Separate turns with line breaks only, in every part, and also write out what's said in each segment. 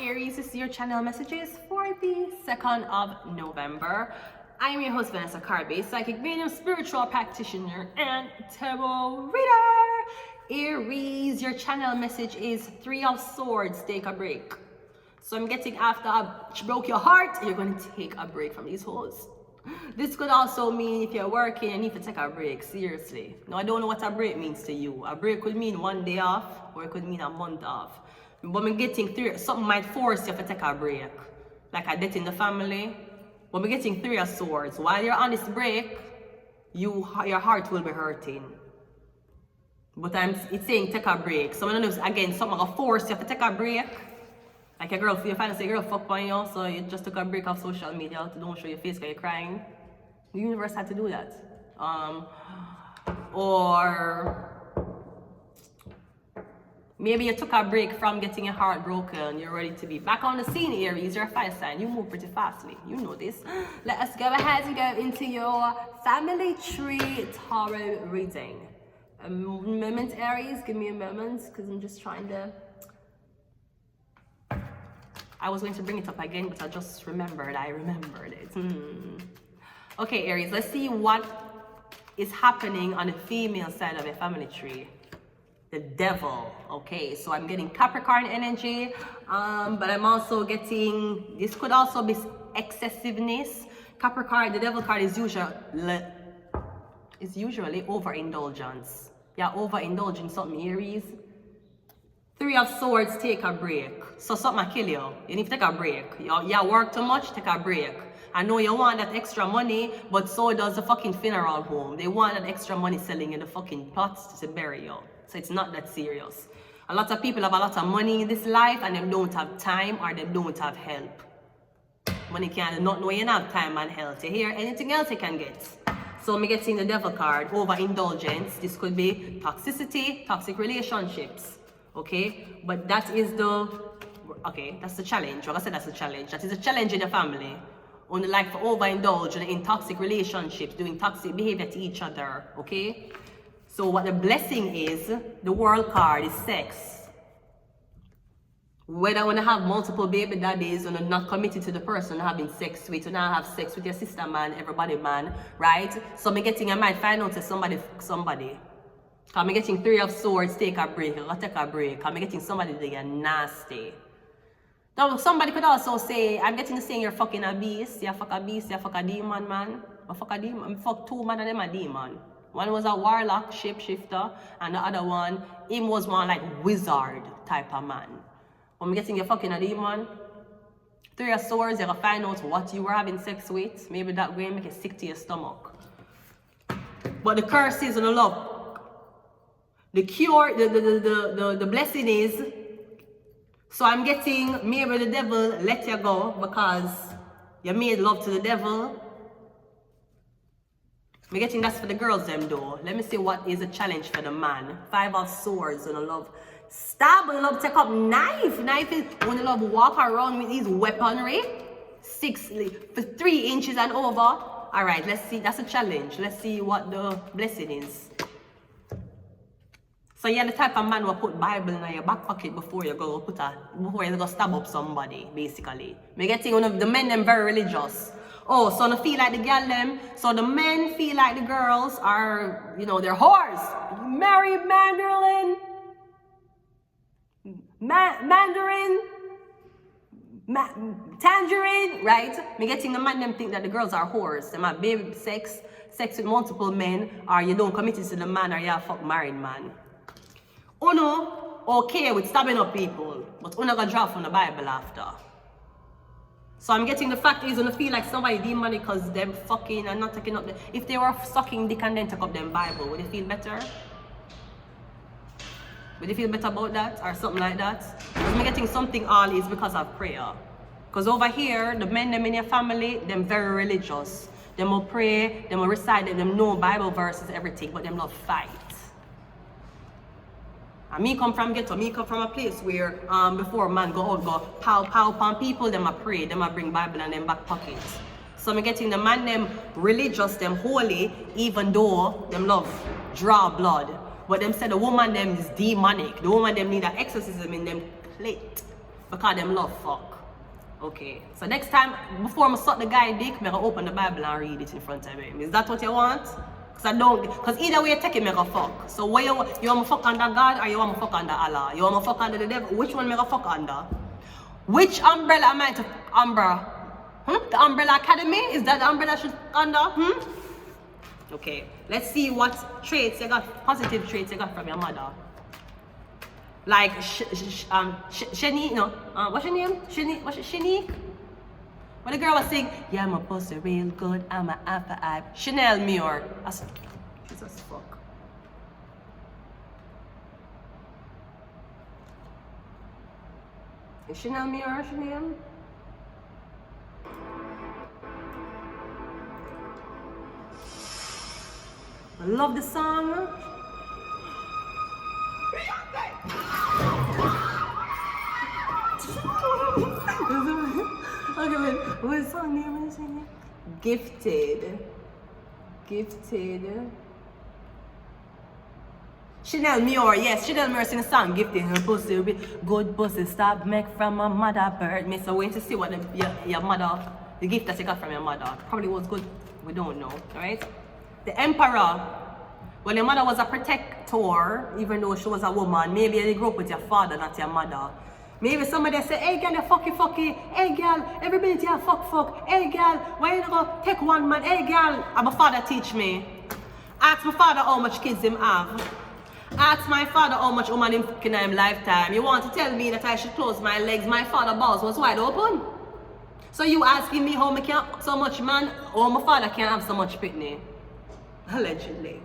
Aries, this is your channel messages for the 2nd of November. I am your host, Vanessa Carby, psychic medium, spiritual practitioner, and tarot reader. Aries, your channel message is 3 of Swords, take a break. So I'm getting after I broke your heart, you're going to take a break from these hoes. This could also mean if you're working, you need to take a break, seriously. Now, I don't know what a break means to you. A break could mean 1 day off, or it could mean a month off. But I'm getting something might force you to take a break. Like a death in the family. But I'm getting 3 of Swords. While you're on this break, your heart will be hurting. But it's saying take a break. So I don't know if, again, something will force you to take a break. Like you find a girl fuck on you, so you just took a break off social media to don't show your face because you're crying. The universe had to do that. Or maybe you took a break from getting your heart broken. You're ready to be back on the scene, Aries. You're a fire sign. You move pretty fastly. You know this. Let us go ahead and go into your family tree tarot reading. A moment, Aries. Give me a moment because I'm just trying to... I was going to bring it up again, but I just remembered. I remembered it. Okay, Aries, let's see what is happening on the female side of your family tree. The devil. Okay, so I'm getting Capricorn energy, but I'm also getting, this could also be excessiveness. Capricorn, the devil card is usually overindulgence. Yeah, overindulging something, Aries. 3 of Swords, take a break. So something will kill you. You need to take a break. You work too much, take a break. I know you want that extra money, but so does the fucking funeral home. They want that extra money selling in the fucking pots to bury you. So it's not that serious. A lot of people have a lot of money in this life and they don't have time or they don't have help. Money can not know you have time and health. You hear anything else you can get. So I'm getting the devil card, overindulgence. This could be toxicity, toxic relationships. Okay, but that is that's the challenge. Like I said, that's the challenge. That is a challenge in the family. On the like for overindulge in toxic relationships, doing toxic behavior to each other. Okay, so what the blessing is, the world card is sex. Whether when I have multiple baby daddies and not committed to the person having sex with, you now have sex with your sister man, everybody man, right? So I might find out that somebody. I'm getting 3 of Swords, take a break. I'm gonna take a break. I'm getting somebody that you're nasty. Now, somebody could also say, I'm getting the saying you're fucking a beast. You fuck a beast, you fuck a demon, man. I fuck a demon. I fuck 2 men of them a demon. One was a warlock, shapeshifter, and the other one, him was one like wizard type of man. I'm getting you fucking a demon. 3 of Swords, you're gonna find out what you were having sex with. Maybe that way make it sick to your stomach. But the curse is on the love. The cure, the blessing is, so I'm getting maybe the devil let you go because you made love to the devil. I'm getting that's for the girls them though. Let me see what is a challenge for the man. 5 of Swords and I love stab, I love take up knife. Knife is when you love walk around with his weaponry. 3 inches and over. Alright, let's see, that's a challenge. Let's see what the blessing is. So you're the type of man who put Bible in your back pocket before you go stab up somebody, basically. Me getting one of the men them very religious. Oh, so they feel like the girl them. So the men feel like the girls are, they're whores. Mary Magdalene. Tangerine, right? Me getting the man them think that the girls are whores. They have baby sex with multiple men, or you don't commit to the man, or you're a fuck married man. Uno okay with stabbing up people, but Uno gonna draw from the Bible after. So I'm getting the fact is Uno feel like somebody demonic because them fucking and not taking up the, if they were sucking dick and then take up them Bible, would you feel better? Would you feel better about that or something like that? Because I'm getting something all is because of prayer. Because over here, the men them in your family, them very religious. Them will pray, them will recite, them know Bible verses, everything, but them love fight. And me come from ghetto, me come from a place where before man go pow on people, them a pray, them a bring Bible in them back pockets. So I'm getting the man them religious, them holy, even though them love draw blood. But them said the woman them is demonic. The woman them need an exorcism in them plate. Because them love fuck. Okay. So next time, before I suck the guy dick, I'm gonna open the Bible and read it in front of him. Is that what you want? Because either way you take it, me go fuck. So what you want me fuck under God or you want me fuck under Allah? You want me fuck under the devil? Which one me go fuck under? Which umbrella am I to umbrella? The Umbrella Academy? Is that the umbrella should under? Okay. Let's see what traits you got, positive traits you got from your mother. Like Shani, no, what's your name? Shani? When the girl was saying, yeah, I'm a pussy real good, I'm a alpha eye. Chanel Muir. Jesus fuck. Is Chanel Muir her name? I love the song. Okay, wait. What's the song name? What is her name? Gifted. Chanel Muir, yes, Chanel Muir sing a song, Gifted. Her pussy will be good pussy, stop make from a mother bird. Me so wait to see what your mother, the gift that you got from your mother. Probably was good, we don't know, right? The Emperor, well, your mother was a protector, even though she was a woman. Maybe you grew up with your father, not your mother. Maybe somebody say, hey girl, you fucky. Hey girl, everybody you fuck. Hey girl, why you not go take one man? Hey girl, and my father teach me. Ask my father how much kids him have. Ask my father how much woman him fucking in his lifetime. You want to tell me that I should close my legs? My father's balls was wide open. So you asking me how I can have so much man, or my father can have so much pitney? Allegedly.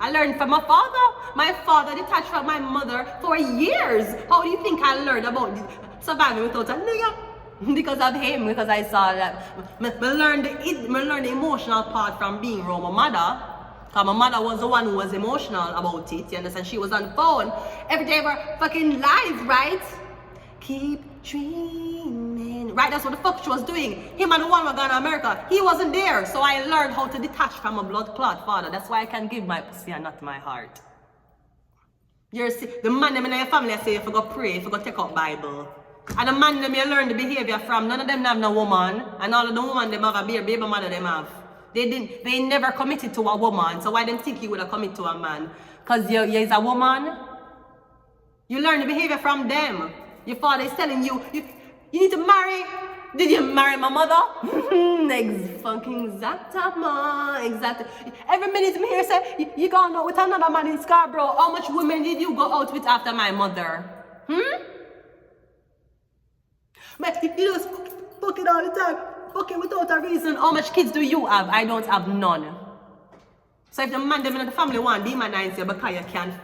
I learned from my father. My father detached from my mother for years. How do you think I learned about surviving without a nigga? Because of him, because I saw that. I learned the emotional part from being around my mother. Because my mother was the one who was emotional about it. You understand? She was on the phone every day of her fucking life, right? Keep dreaming. Right, that's what the fuck she was doing. Him and the one who gone to America, he wasn't there. So I learned how to detach from a blood clot father. That's why I can give my pussy and not my heart. The man them in your family say if you go pray, if you go take out Bible. And the man them you learn the behavior from, none of them have no woman. And all of the woman them have a baby mother them have. They never committed to a woman. So why them think you would have committed to a man? Because you're a woman. You learn the behavior from them. Your father is telling you, you need to marry. Did you marry my mother? Exactly. Every minute me here say, you gone out with another man in Scarborough. How much women did you go out with after my mother? But you just fuck it all the time. Fucking without a reason. How much kids do you have? I don't have none. So if the man them in the family want demonize you because you can't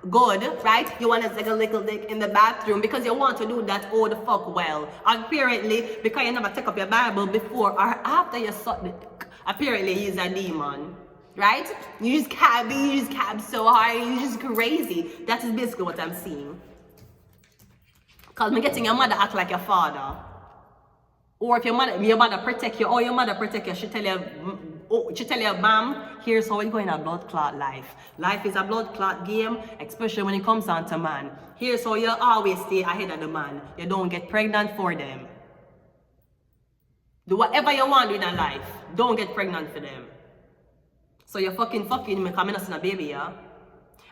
good, right? You want to take a little dick in the bathroom because you want to do that all the fuck well. Apparently, because you never take up your Bible before or after you suck the dick. Apparently, he's a demon, right? You just cab so hard, you're just crazy. That is basically what I'm seeing. Because I'm getting your mother act like your father. Or if your mother protect you, or your mother protect you, she tell you, ma'am, here's how it's going in a blood clot life. Life is a blood clot game, especially when it comes down to man. Here's how you always stay ahead of the man. You don't get pregnant for them. Do whatever you want in a life. Don't get pregnant for them. So you're fucking me coming us in a baby, yeah?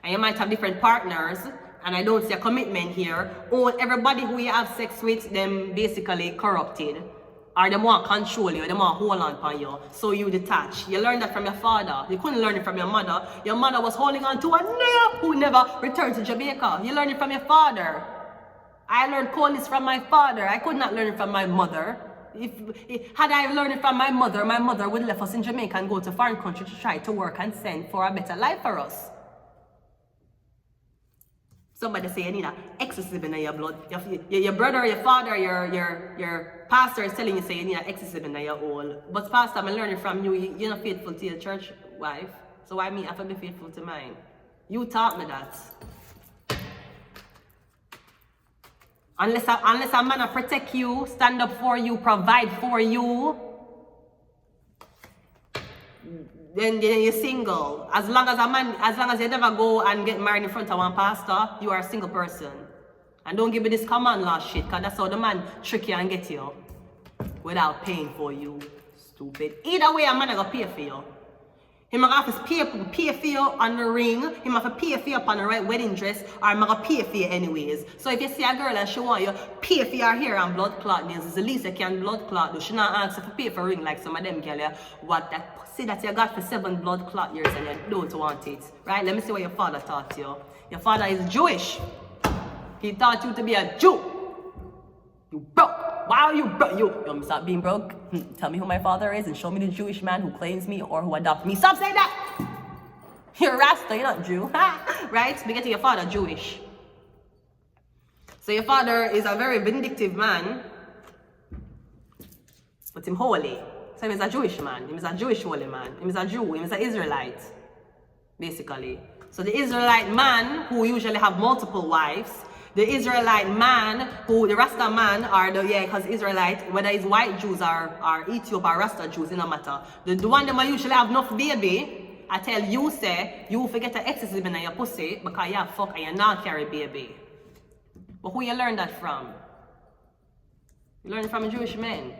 And you might have different partners, and I don't see a commitment here. Or everybody who you have sex with, them basically corrupted. Or they want to control you, they want to hold on to you. So you detach. You learned that from your father. You couldn't learn it from your mother. Your mother was holding on to a nigga who never returned to Jamaica. You learned it from your father. I learned coldness from my father. I could not learn it from my mother. Had I learned it from my mother would left us in Jamaica and go to foreign country to try to work and send for a better life for us. Somebody say you need an excessive in your blood. Your brother, your father, your pastor is telling you say you need an excessive in your oil. But pastor, I'm learning from you, you're not faithful to your church wife. So why me have to be faithful to mine? You taught me that. Unless a man protect you, stand up for you, provide for you, then you're single. As long as you never go and get married in front of one pastor, you are a single person. And don't give me this command law shit, because that's how the man trick you and get you without paying for you. Stupid. Either way, a man gonna pay for you. He might have to pay for you on the ring, he might have to pay for you on the right wedding dress, or he might have to pay for you anyways. So if you see a girl and she want you pay for your hair and blood clot nails, it's the least you can blood clot do. She not ask you to pay for a ring like some of them girl. What that pussy that you got for 7 blood clot years and you don't want it. Right? Let me see what your father taught you. Your father is Jewish. He taught you to be a Jew. You broke. Why are you broke? You want me to stop being broke? Tell me who my father is and show me the Jewish man who claims me or who adopts me. Stop saying that! You're a Rasta, you're not Jew. Right? We get to your father Jewish. So your father is a very vindictive man, but him holy. So he is a Jewish man. He is a Jewish holy man. He is a Jew. He is an Israelite, basically. So the Israelite man who usually have multiple wives, the Israelite man, the Rasta man, or because Israelite, whether it's white Jews or Ethiopian or Rasta Jews, it no matter. The one that usually have enough baby, I tell you, say, you forget to exercise in your pussy because you have fuck and you not carry baby. But who you learn that from? You learn it from a Jewish man.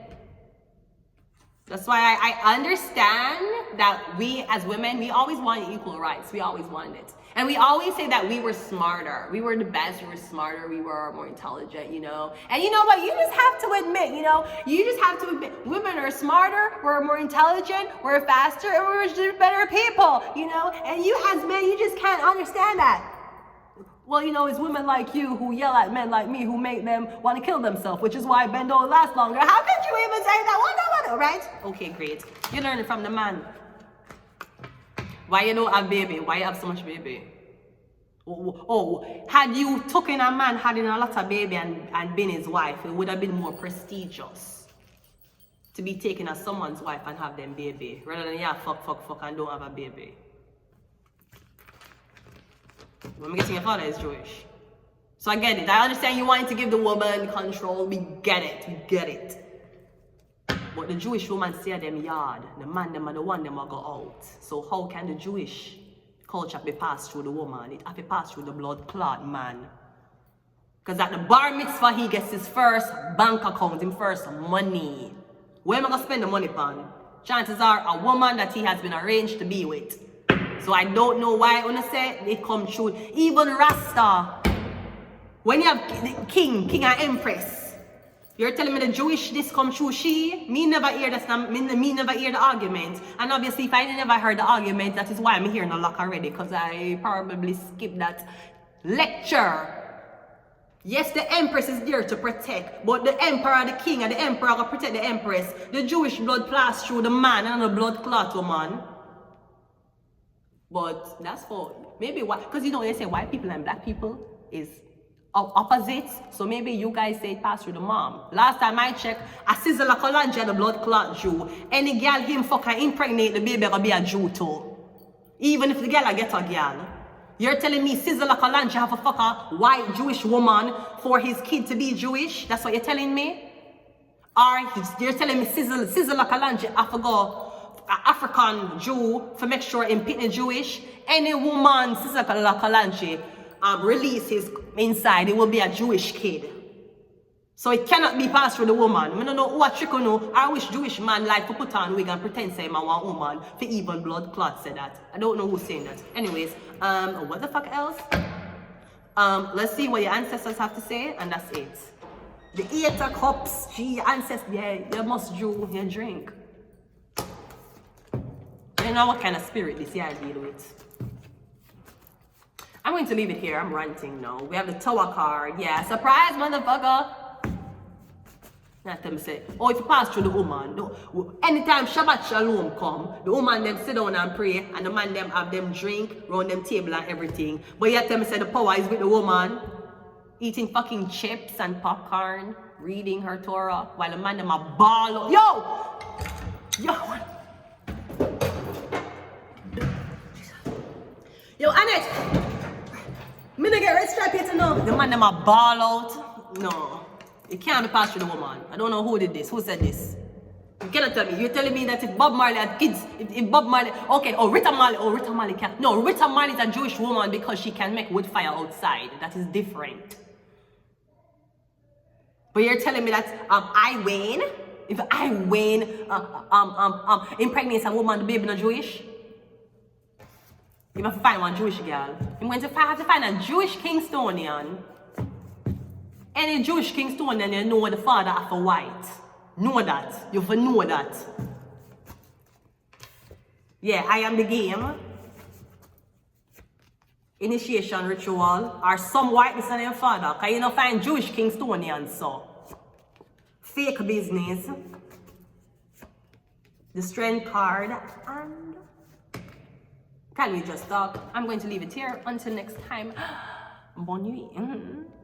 That's why I understand that we as women, we always want equal rights. We always wanted it. And we always say that we were smarter. We were the best, we were smarter, we were more intelligent, you know. And you know what? You just have to admit, you just have to admit, women are smarter, we're more intelligent, we're faster, and we're just better people, And you as men, you just can't understand that. Well, it's women like you who yell at men like me who make them want to kill themselves, which is why men don't last longer. How could you even say that? What, right? Okay, great. You learn it from the man. Why you don't have baby? Why you have so much baby? Had you taken a man, had a lot of baby and been his wife, it would have been more prestigious to be taken as someone's wife and have them baby, rather than fuck and don't have a baby. I'm guessing your father is Jewish. So I get it. I understand you wanting to give the woman control. We get it. But the Jewish woman stay at them yard. The man, them are the one, them will go out. So how can the Jewish culture be passed through the woman? It have to pass through the blood clot man. Because at the bar mitzvah, he gets his first bank account, his first money. Where am I going to spend the money upon? Chances are a woman that he has been arranged to be with. So I don't know why when I say it come true. Even Rasta, when you have king and empress, you're telling me the Jewish this come true. Me never hear that. Me never hear the argument. And obviously, if I never heard the argument, that is why I'm hearing a lot already, because I probably skipped that lecture. Yes, the empress is there to protect, but the emperor, the king, and the emperor will protect the empress. The Jewish blood pass through the man and the blood clot woman. But that's for maybe why, because they say white people and black people is opposites. So maybe you guys say it pass through the mom. Last time I checked, a sizzle like a the blood clot Jew. Any girl him fuck and impregnate the baby gonna be a Jew too. Even if the girl get a girl. You're telling me sizzle like a have a fuck a white Jewish woman for his kid to be Jewish? That's what you're telling me? Or you're telling me sizzle like a have to go African Jew for make sure him pick Jewish. Any woman sister Kalanchi release his inside, it will be a Jewish kid. So it cannot be passed through the woman. I don't know who a trick or no. I wish Jewish man like to put on wig and pretend say I want woman for even blood clot say that. I don't know who's saying that. Anyways, what the fuck else? Let's see what your ancestors have to say, and that's it. The 8 of cups, gee, ancestors, yeah, you must do your drink. You know what kind of spirit this year I deal with. I'm going to leave it here. I'm ranting now. We have the Tower card. Yeah, surprise, motherfucker. Not them say, oh, if you pass through the woman, anytime Shabbat Shalom come, the woman them sit down and pray, and the man them have them drink, round them table and everything. But yet them say the power is with the woman, eating fucking chips and popcorn, reading her Torah, while the man them a ball. Yo, Annette! Me to get red stripe here to know. The man them a ball out. No. It can't be passed through the woman. I don't know who did this. Who said this? You cannot tell me. You're telling me that if Bob Marley had kids, if Bob Marley, okay, Rita Marley can't. No, Rita Marley is a Jewish woman because she can make wood fire outside. That is different. But you're telling me that I win? If I win, impregnate a woman, the baby not Jewish? You have to find one Jewish girl. I'm going to have to find a Jewish Kingstonian. Any Jewish Kingstonian, you know the father of a white. Know that. You have to know that. Yeah, I am the game. Initiation ritual. Or some whiteness in their father. Because you don't find Jewish Kingstonians, so. Fake business. The strength card. And can we just talk? I'm going to leave it here until next time. Bonne nuit.